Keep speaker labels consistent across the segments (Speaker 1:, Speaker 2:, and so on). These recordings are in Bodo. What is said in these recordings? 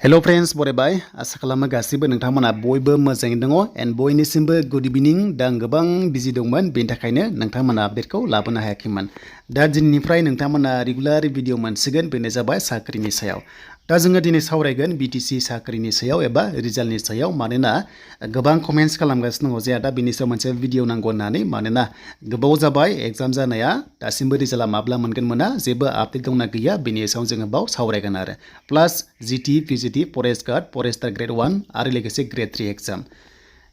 Speaker 1: Hello friends, बरायबाय आसा खालामो गासिबो नोंथांमोना बयबो मोजाङै दङ एन्ड बयनिसिमबो गुड इभिनिं दा आं गोबां बिजि दंमोन बेनि थाखायनो नोंथांमोना आपडेटखौ लाबोनो हायाखैमोन दा दिनैनिफ्राय नोंथांमोना रेगुलार भिडिअ मोनसिगोन बेनो जाबाय साख्रिनि सायाव दा जोङो दिनै सावरायगोन BTC साख्रिनि सायाव एबा रिजाल्टनि सायाव मानोना गोबां कमेन्ट्स खालामगासिनो दङ जे दा बेनि सायाव मोनसे भिडिअ नांगौ होननानै मानोना गोबाव जाबाय एग्जाम जानाया दासिमबो रिजाल्टआ माब्ला मोनगोन मोना जेबो आपडेट दंना गैया बेनि सायाव जोङो बाव सावरायगोन आरो प्लास GT PGT forest guard forester grade 1 आरो लोगोसे ग्रेड 3 एग्जाम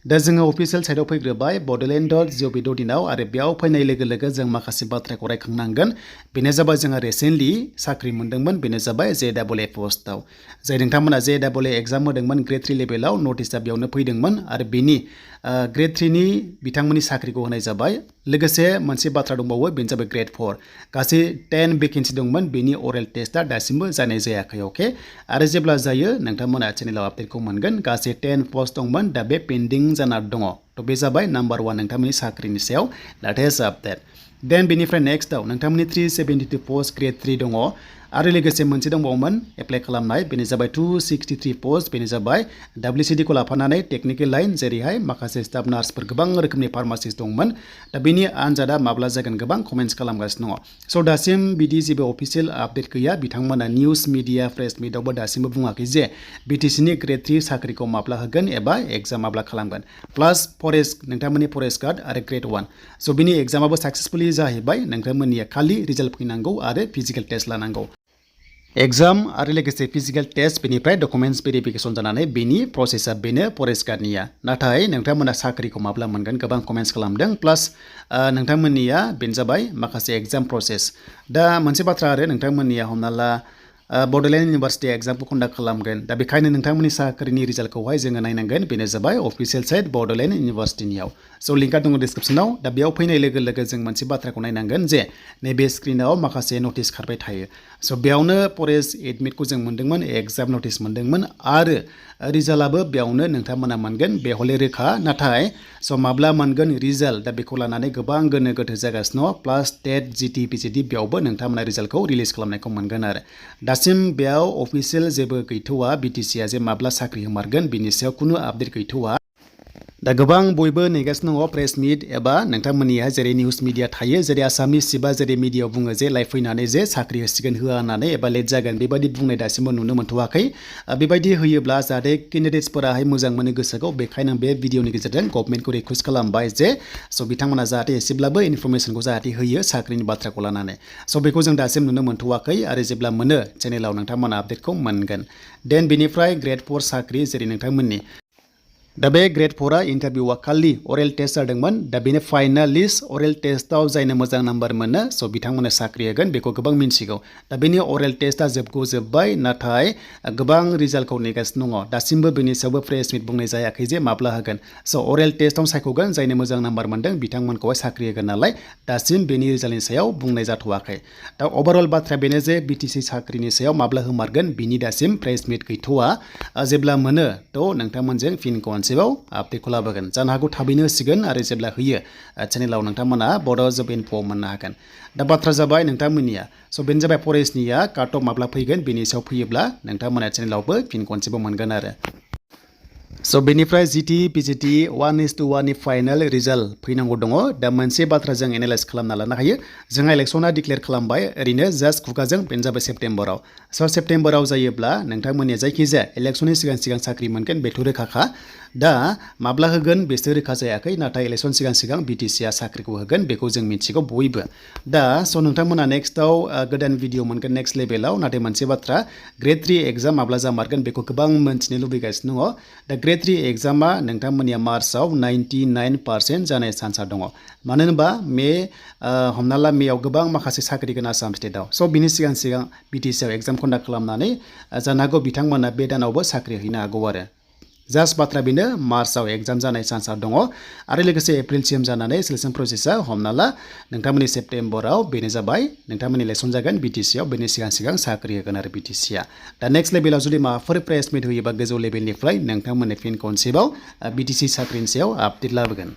Speaker 1: दा जोङो अफिसियेल साइडआव फैग्रोबाय bodoland.gov.in आव आरो बेयाव फैनाय लोगो लोगो जों माखासे बाथ्राखौ रायखांनांगोन बेनो जाबाय जोंहा रिसेन्टलि साख्रि मोनदोंमोन बेनो जाबाय JAA पोस्टआव जाय नोंथांमोना JAA एग्जाम होदोंमोन ग्रेड 3 लेभेलाव नटिसआ बेयावनो फैदोंमोन आरो बेनि ग्रेड 3 नि बिथांमोननि साख्रिखौ होनाय जाबाय लोगोसे मोनसे बाथ्रा दंबावो बेनो जाबाय ग्रेड 4 गासै 10 भेकेन्सि दंमोन बेनि अरेल टेस्टआ दासिमबो जानाय जायाखै अके आरो जेब्ला जायो नोंथांमोना चेनेलाव आपडेटखौ मोनगोन गासै 10 पोस्ट दंमोन दा बे पेन्डिं जाना दङ थ' बे जाबाय नाम्बार 1 नोंथांमोननि साख्रिनि सायाव लेटेस्ट आपडेट देन बेनिफ्राय नेक्स्टआव नोंथांमोननि 372 पोस्ट ग्रेड 3 दङ आरो लोगोसे मोनसे दंबावोमोन एप्लाइ खालामनाय बेनो जाबाय 263 पोस्ट बेनो जाबाय WCD खौ लाफानानै टेक्निकेल लाइन जेरैहाय माखासे स्टाफ नार्सफोर गोबां रोखोमनि फार्मासिस्ट दंमोन दा बेनि आनजादा माब्ला जागोन गोबां कमेन्ट्स खालामगासिनो दङ स' दासिम बिदि जेबो अफिसियेल आपडेट गैया बिथांमोना निउस मिडिया प्रेस मिटआवबो दासिमबो बुङाखै जे BTC नि ग्रेड 3 साख्रिखौ माब्ला होगोन एबा एग्जाम माब्ला खालामगोन प्लास फरेस्ट नोंथांमोननि फरेस्ट गार्ड आरो ग्रेड 1 स' बिनि एग्जामाबो साक्सेसफुलि जाहैबाय नोंथांमोननिया खालि रिजाल्ट फैनांगौ आरो फिजिकेल टेस्ट लानांगौ एग्जाम आरो लोगोसे फिजिकेल टेस्ट बेनिफ्राय डकुमेन्ट्स भेरिफिकेसन जानानै बेनि प्रसेसआ बेनो फरेस्ट गार्डनिया नाथाय नोंथांमोना साख्रिखौ माब्ला मोनगोन गोबां कमेन्ट्स खालामदों प्लास नोंथांमोननिया बेनो जाबाय माखासे एग्जाम प्रसेस दा मोनसे बाथ्रा आरो नोंथांमोननिया हमना ला बड'लेण्ड इउनिभार्सिटि एग्जामखौ कन्डाक्ट खालामगोन दा बेखायनो नोंथांमोननि साख्रिनि रिजाल्टखौहाय जोङो नायनांगोन बेनो जाबाय अफिसियेल साइट बड'लेण्ड इउनिभार्सिटिनियाव स' लिंकआ दङ डिसक्रिपसनाव दा बेयाव फैनाय लोगो लोगो जों मोनसे बाथ्राखौ नायनांगोन जे नैबे स्क्रिनाव माखासे नटिस खारबाय थायो स' बेयावनो फरेस्ट एडमिटखौ जों मोनदोंमोन एग्जाम नटिस मोनदोंमोन आरो रिजाल्टआबो बेयावनो नोंथांमोना मोनगोन बे हले रोखा नाथाय स' माब्ला मोनगोन रिजाल्ट दा बेखौ लानानै गोबां गोनो गोथो जागासिनो प्लास TET GT PGT बेयावबो नोंथांमोना रिजाल्टखौ रिलिज खालामनायखौ मोनगोन आरो दासिम बेयाव अफिसियेल जेबो गैथ'वा BTCआ जे माब्ला साख्रि होमारगोन बिनि सायाव खुनु आपडेट गैथ'वा दा गोबां बयबो नेगासिनो दङ प्रेस मिट एबा नोंथांमोननिया जेरै निउस मिडिया थायो जेरै आसामनि सिबा जेरै मिडियाआव बुङो जे लाइभ फैनानै जे साख्रि होसिगोन होआ होननानै एबा लेट जागोन बेबायदि बुंनाय दासिमबो नुनो मोनथ'वाखै बेबायदि होयोब्ला जाहाथे केन्डिडेट्सफोराहाय मोजां मोनो गोसोखौ बेखायनो बे भिडिअनि गेजेरजों गभर्नमेन्टखौ रिकुवेस्ट खालामबाय जे स' बिथांमोना जाहाथे एसेब्लाबो इनफरमेसनखौ जाहाथे होयो साख्रिनि बाथ्राखौ लानानै स' बेखौ जों दासिम नुनो मोनथ'वाखै आरो जेब्ला मोनो चेनेलाव नोंथांमोना आपडेटखौ मोनगोन देन बेनिफ्राय ग्रेड 4 साख्रि जेरै नोंथांमोननि दा बे ग्रेड 4आ इन्टारभिउआ खालि अरेल टेस्ट जादोंमोन दा बेनो फाइनाल लिस्ट अरेल टेस्टआव जायनो मोजां नाम्बार मोनो स' बिथांमोना साख्रि होगोन बेखौ गोबां मिन्थिगौ दा बेनि अरेल टेस्टआ जोबबाय नाथाय गोबां रिजाल्टखौ नेगासिनो दङ दासिमबो बेनि सायावबो प्रेस मिट बुंनाय जायाखै जे माब्ला होगोन स' अरेल टेस्टआव सायख'गोन जायनो मोजां नाम्बार मोनदों बिथांमोनखौहाय साख्रि होगोन नालाय दासिम बेनि रिजाल्टनि सायाव बुंनाय जाथ'वाखै दा अभारअल बाथ्राया बेनो जे BTC साख्रिनि सायाव माब्ला होमारगोन बिनि दासिम प्रेस मिट गैथ'वा जेब्ला मोनो थ' नोंथांमोनजों फिन खनसेबाव आपडेटखौ लाबोगोन जानो हागौ थाबैनो होसिगोन आरो जेब्ला होयो चेनेलाव नोंथांमोना बड' जब इनफो मोननो हागोन दा बाथ्रा जाबाय नोंथांमोननिया स' बेनो जाबाय फरेस्टनिया काट अफ माब्ला फैगोन बेनि सायाव फैयोब्ला नोंथांमोना चेनेलावबो फिन खनसेबो मोनगोन आरो स' बेनिफ्राय GT PGT 1:1 नि फाइनाल रिजाल्ट फैनांगौ दङ दा मोनसे बाथ्रा जों एनालाइज खालामना लानो हायो जोंहा इलेक्सना डिक्लेयार खालामबाय ओरैनो जास्ट खुगाजों बेनो जाबाय सेप्टेम्बराव स' सेप्टेम्बराव जायोब्ला नोंथांमोननिया जायखिजाया इलेक्सननि सिगां साख्रि मोनगोन बेथ' रोखाखा दा माब्ला होगोन बेसो रोखा जायाखै नाथाय इलेक्सन सिगां BTCआ साख्रिखौ होगोन बेखौ जों मिथिगौ बयबो दा स' नोंथांमोना नेक्स्टआव गोदान भिडिअ मोनगोन नेक्स्ट लेभेलाव नाथाय मोनसे बाथ्रा ग्रेड 3 एग्जाम माब्ला जामारगोन बेखौ गोबां मोन्थिनो लुबैगासिनो दङ दा ग्रेड 3 एग्जामा नोंथांमोननिया मार्चआव 99% जानाय चान्सआ दङ मानो होनबा हमना ला मेयाव गोबां माखासे साख्रि गोनां आसाम स्टेटआव स' बिनि सिगां BTCआव एग्जाम कन्डाक्ट खालामनानै जानो हागौ बिथांमोना बे दानावबो साख्रि हैनो हागौ आरो जास्ट बाथ्रा बेनो मार्चआव एग्जाम जानाय चान्सआ दङ आरो लोगोसे एप्रिलसिम जानानै सिलेक्सन प्रसेसआ हमना ला नोंथांमोननि सेप्टेम्बराव बेनो जाबाय नोंथांमोननि इलेक्सन जागोन BTCआव बेनि सिगां साख्रि होगोन आरो BTCआ दा नेक्स्ट लेभेलाव जुदि माबाफोर प्रेस मिट होयोबा गोजौ लेभेलनिफ्राय नोंथांमोननि फिन खनसेबाव BTC साख्रिनि सायाव आपडेट लाबोगोन